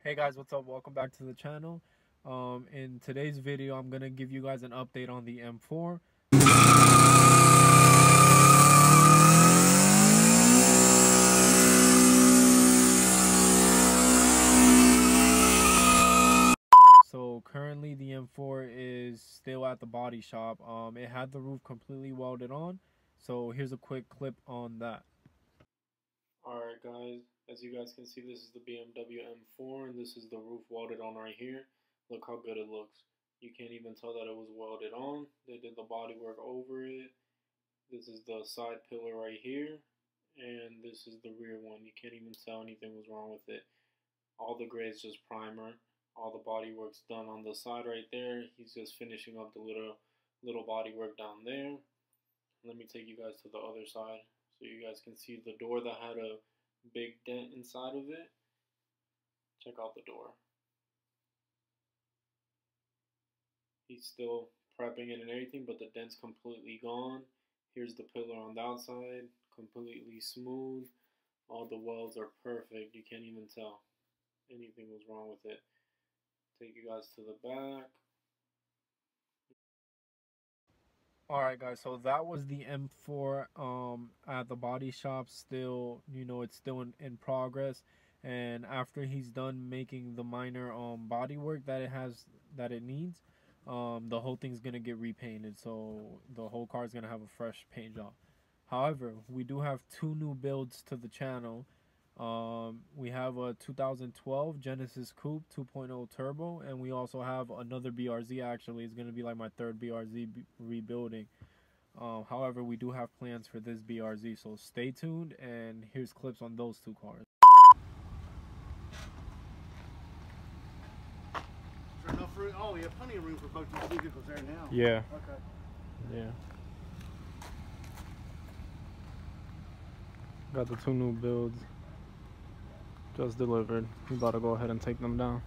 Hey guys, what's up? Welcome back to the channel. In today's video, I'm gonna give you guys an update on the M4. So currently the M4 is still at the body shop. It had the roof completely welded on. So here's a quick clip on that. Alright guys, as you guys can see, this is the BMW M4 and this is the roof welded on right here. Look how good it looks. You can't even tell that it was welded on. They did the body work over it. This is the side pillar right here, and this is the rear one. You can't even tell anything was wrong with it. All the gray is just primer. All the body work's done on the side right there. He's just finishing up the little body work down there. Let me take you guys to the other side so you guys can see the door that had a big dent inside of it. Check out the door. He's still prepping it and everything, but the dent's completely gone. Here's the pillar on the outside, completely smooth. All the welds are perfect. You can't even tell anything was wrong with it. Take you guys to the back. Alright guys, so that was the M4 at the body shop. Still, it's still in progress. And after he's done making the minor body work that it needs, the whole thing's gonna get repainted, so the whole car is gonna have a fresh paint job. However, we do have two new builds to the channel. We have a 2012 Genesis Coupe 2.0 Turbo, and we also have another BRZ. Actually, it's gonna be like my third BRZ rebuilding. However, we do have plans for this BRZ, so stay tuned, and here's clips on those two cars. Enough room? Oh, you have plenty of room for both these vehicles there now. Yeah. Okay. Yeah. Got the two new builds just delivered. We about to go ahead and take them down.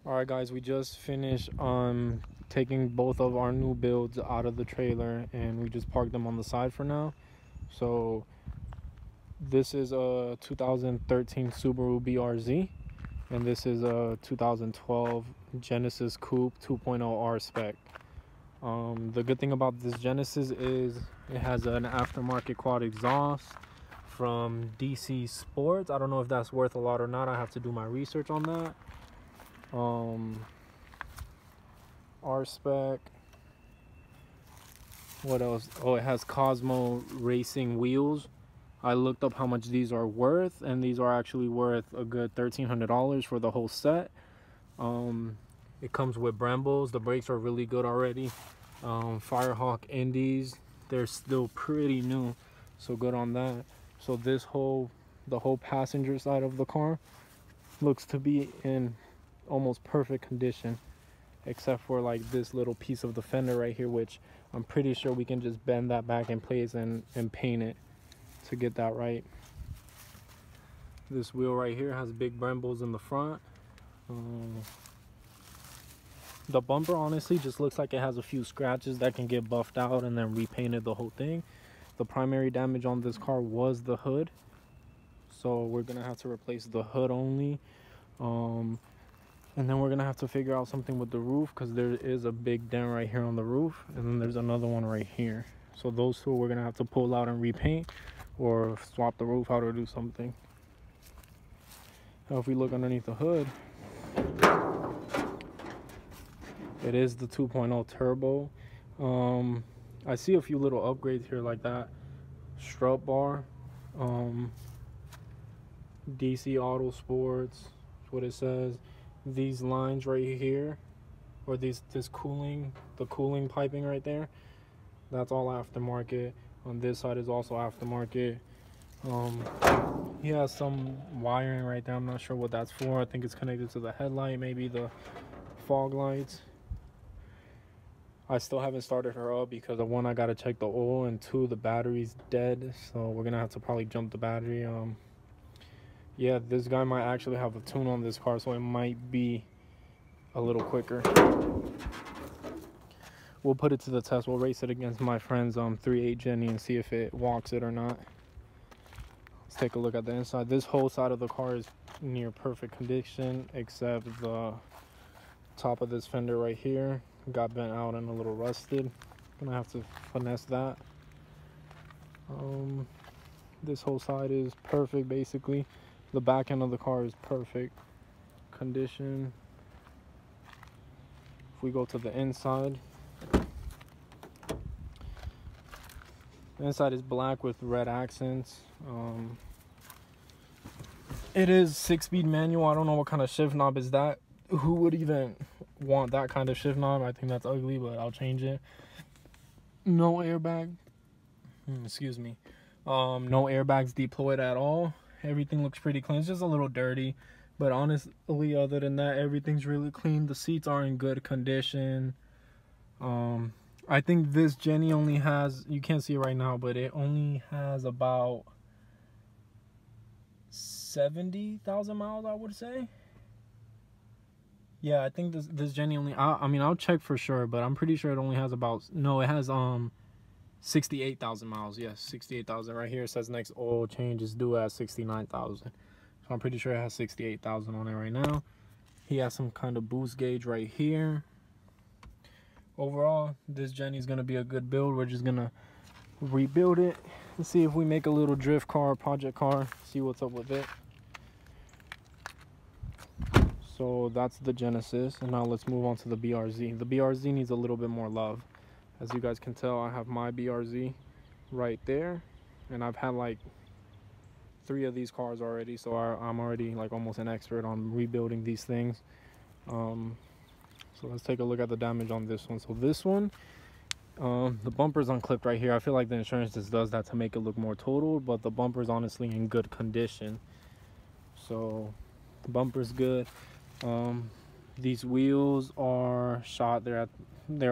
Alright guys, we just finished taking both of our new builds out of the trailer, and we just parked them on the side for now. So this is a 2013 Subaru BRZ, and this is a 2012 Genesis Coupe 2.0 R spec. The good thing about this Genesis is it has an aftermarket quad exhaust from DC Sports. I don't know if that's worth a lot or not. I have to do my research on that. R spec. What else? Oh, it has Cosmo racing wheels. I looked up how much these are worth, and these are actually worth a good $1,300 for the whole set. It comes with Brembos. The brakes are really good already. Firehawk Indies, they're still pretty new, so good on that. So the whole passenger side of the car looks to be in almost perfect condition, except for like this little piece of the fender right here, which I'm pretty sure we can just bend that back in place and paint it to get that right. This wheel right here has big Brembos in the front. The bumper honestly just looks like it has a few scratches that can get buffed out and then repainted the whole thing. The primary damage on this car was the hood, so we're gonna have to replace the hood only. And then we're gonna have to figure out something with the roof, because there is a big dent right here on the roof, and then there's another one right here. So those two we're gonna have to pull out and repaint, or swap the roof out or do something. Now if we look underneath the hood, it is the 2.0 turbo. I see a few little upgrades here, like that strut bar, DC Auto Sports, that's what it says. These lines right here, or the cooling piping right there, that's all aftermarket. On this side is also aftermarket. He has some wiring right there. I'm not sure what that's for. I think it's connected to the headlight, maybe the fog lights. I still haven't started her up because one, I gotta check the oil, and two, the battery's dead, so we're gonna have to probably jump the battery. Yeah, this guy might actually have a tune on this car, so it might be a little quicker. we'll put it to the test. We'll race it against my friend's 3.8 Jenny and see if it walks it or not. Let's take a look at the inside. This whole side of the car is near perfect condition, except the top of this fender right here got bent out and a little rusted. Gonna have to finesse that. This whole side is perfect basically. The back end of the car is perfect condition. If we go to the inside, the inside is black with red accents. It is 6-speed manual. I don't know what kind of shift knob is that. Who would even want that kind of shift knob? I think that's ugly, but I'll change it. No airbag. Excuse me. No airbags deployed at all. Everything looks pretty clean. It's just a little dirty, but honestly, other than that, everything's really clean. The seats are in good condition. I think this Jenny only has, you can't see it right now, but it only has about 70,000 miles, I would say. Yeah, I think this Jenny only, I mean, I'll check for sure, but I'm pretty sure it only has about, no, it has 68,000 miles. Yes, 68,000. Right here it says next oil change is due at 69,000. So I'm pretty sure it has 68,000 on it right now. He has some kind of boost gauge right here. Overall, this Jenny is going to be a good build. We're just going to rebuild it and see if we make a little drift car, project car, see what's up with it. So that's the Genesis, and now let's move on to the BRZ. The BRZ needs a little bit more love. As you guys can tell, I have my BRZ right there, and I've had like 3 of these cars already, so I'm already like almost an expert on rebuilding these things. So let's take a look at the damage on this one. So this one, the bumper's unclipped right here. I feel like the insurance just does that to make it look more totaled, but the bumper's honestly in good condition. So the bumper's good. These wheels are shot. They're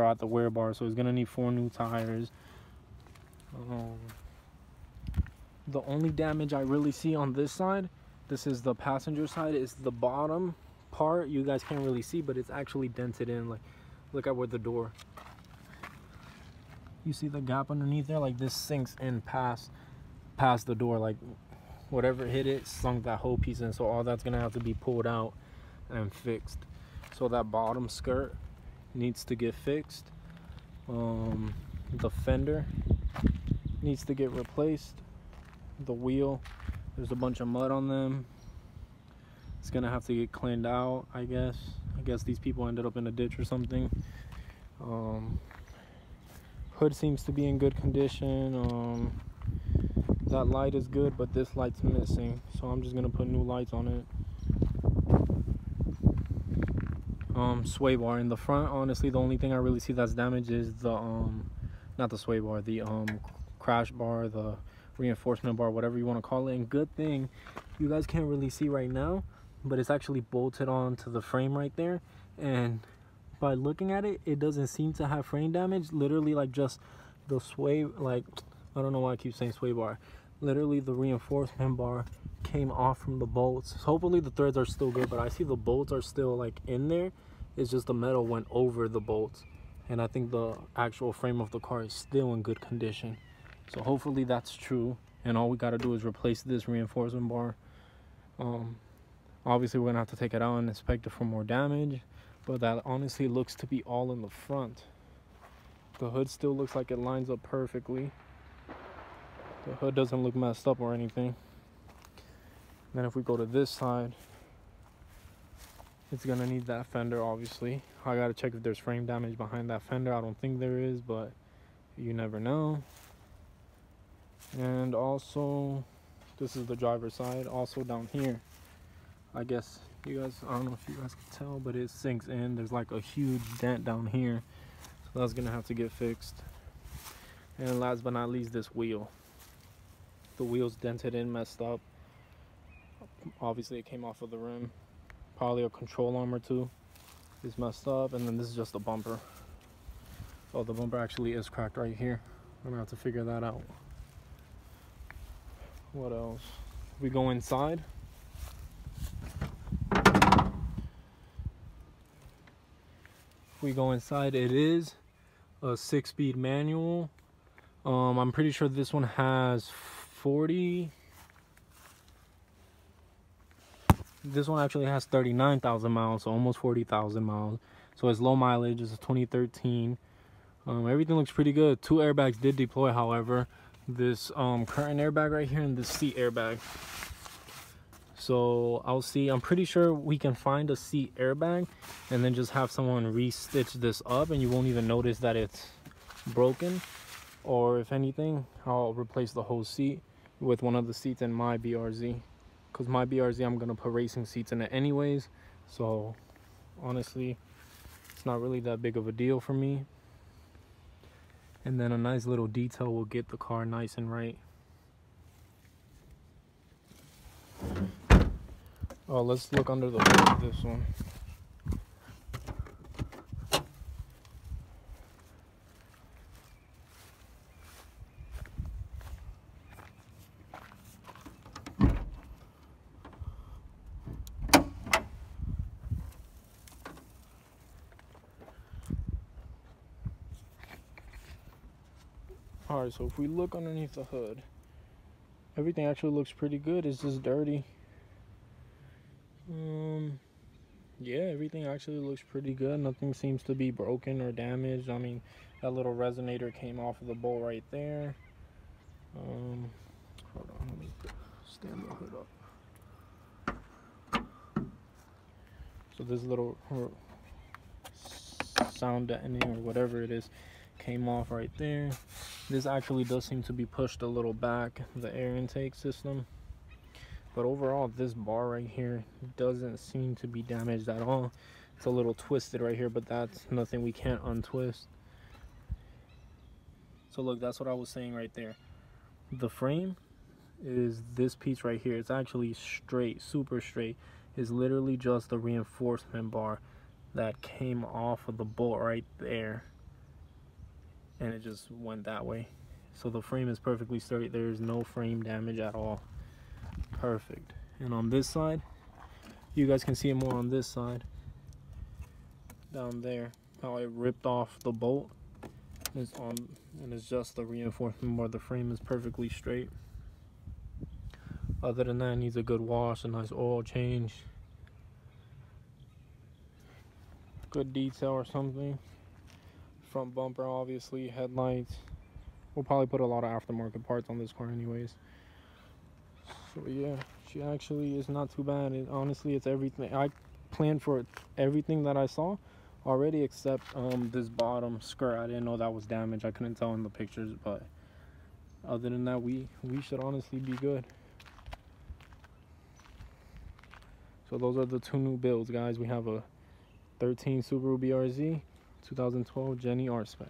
at the wear bar, so it's gonna need 4 new tires. The only damage I really see on this side, this is the passenger side, is the bottom part. You guys can't really see, but it's actually dented in. Like, look at where the door, you see the gap underneath there? Like, this sinks in past the door. Like, whatever hit it sunk that whole piece in, so all that's gonna have to be pulled out and fixed. So that bottom skirt needs to get fixed. The fender needs to get replaced. The wheel, there's a bunch of mud on them. It's gonna have to get cleaned out, I guess. These people ended up in a ditch or something. Hood seems to be in good condition. That light is good, but this light's missing, so I'm just gonna put new lights on it. Sway bar in the front, honestly the only thing I really see that's damaged is the not the sway bar, the crash bar, the reinforcement bar, whatever you want to call it. And good thing you guys can't really see right now, but it's actually bolted onto the frame right there, and by looking at it, it doesn't seem to have frame damage. Literally, like, just the sway, like, I don't know why I keep saying sway bar, literally the reinforcement bar came off from the bolts. Hopefully the threads are still good, but I see the bolts are still like in there. It's just the metal went over the bolts, and I think the actual frame of the car is still in good condition. So hopefully that's true, and all we got to do is replace this reinforcement bar. Obviously we're gonna have to take it out and inspect it for more damage, but that honestly looks to be all in the front. The hood still looks like it lines up perfectly. The hood doesn't look messed up or anything. Then if we go to this side, it's gonna need that fender. Obviously I gotta check if there's frame damage behind that fender. I don't think there is, but you never know. And also, this is the driver's side. Also down here, I guess you guys, I don't know if you guys can tell, but it sinks in. There's like a huge dent down here, so that's gonna have to get fixed. And last but not least, this wheel. The wheel's dented in, messed up. Obviously it came off of the rim. Probably a control arm or two is messed up, and then this is just a bumper. Oh, the bumper actually is cracked right here. I'm gonna have to figure that out. What else? We go inside. If we go inside, it is a 6-speed manual. I'm pretty sure this one has 40. This one actually has 39,000 miles, so almost 40,000 miles. So it's low mileage. It's a 2013. Everything looks pretty good. 2 airbags did deploy, however. This curtain airbag right here and this seat airbag. So I'll see. I'm pretty sure we can find a seat airbag and then just have someone re-stitch this up, and you won't even notice that it's broken. Or if anything, I'll replace the whole seat with one of the seats in my BRZ. Because my BRZ, I'm going to put racing seats in it anyways. So honestly, it's not really that big of a deal for me. And then a nice little detail will get the car nice and right. Oh, let's look under the hood of this one. Alright, so if we look underneath the hood, everything actually looks pretty good. It's just dirty. Yeah, everything actually looks pretty good. Nothing seems to be broken or damaged. I mean, that little resonator came off of the bolt right there. Hold on, let me stand the hood up. So this little sound deadening or whatever it is came off right there. This actually does seem to be pushed a little back, the air intake system. But overall, this bar right here doesn't seem to be damaged at all. It's a little twisted right here, but that's nothing we can't untwist. So look, that's what I was saying right there. The frame is this piece right here. It's actually straight, super straight. It's literally just the reinforcement bar that came off of the bolt right there, and it just went that way. So the frame is perfectly straight. There's no frame damage at all. Perfect. And on this side, you guys can see it more on this side down there, how it ripped off the bolt is on, and it's just the reinforcement bar. The frame is perfectly straight. Other than that, it needs a good wash, a nice oil change, good detail or something. Front bumper, obviously, headlights. We'll probably put a lot of aftermarket parts on this car anyways. So yeah, she actually is not too bad. Honestly, it's everything. I planned for everything that I saw already, except this bottom skirt. I didn't know that was damaged. I couldn't tell in the pictures, but other than that, we should honestly be good. So those are the 2 new builds, guys. We have a 13 Subaru BRZ, 2012 Jenny R-Spec.